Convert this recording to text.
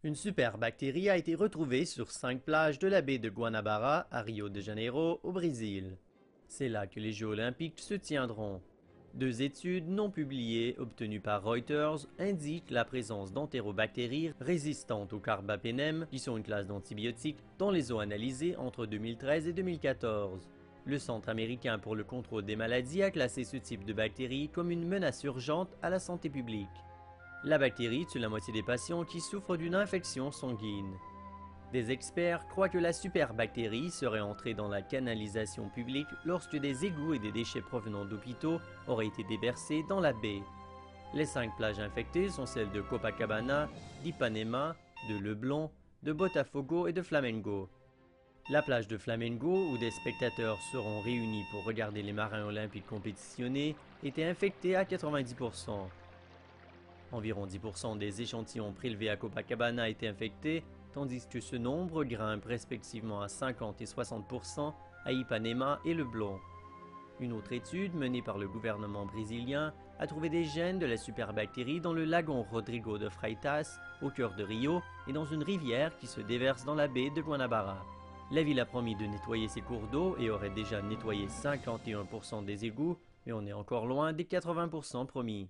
Une superbactérie a été retrouvée sur 5 plages de la baie de Guanabara à Rio de Janeiro, au Brésil. C'est là que les Jeux olympiques se tiendront. Deux études non publiées obtenues par Reuters indiquent la présence d'entérobactéries résistantes au carbapénème, qui sont une classe d'antibiotiques, dans les eaux analysées entre 2013 et 2014. Le Centre américain pour le contrôle des maladies a classé ce type de bactérie comme une menace urgente à la santé publique. La bactérie tue la moitié des patients qui souffrent d'une infection sanguine. Des experts croient que la superbactérie serait entrée dans la canalisation publique lorsque des égouts et des déchets provenant d'hôpitaux auraient été déversés dans la baie. Les 5 plages infectées sont celles de Copacabana, d'Ipanema, de Leblon, de Botafogo et de Flamengo. La plage de Flamengo, où des spectateurs seront réunis pour regarder les marins olympiques compétitionner, était infectée à 90%. Environ 10% des échantillons prélevés à Copacabana étaient infectés, tandis que ce nombre grimpe respectivement à 50 et 60% à Ipanema et Leblon. Une autre étude menée par le gouvernement brésilien a trouvé des gènes de la superbactérie dans le lagon Rodrigo de Freitas, au cœur de Rio, et dans une rivière qui se déverse dans la baie de Guanabara. La ville a promis de nettoyer ses cours d'eau et aurait déjà nettoyé 51% des égouts, mais on est encore loin des 80% promis.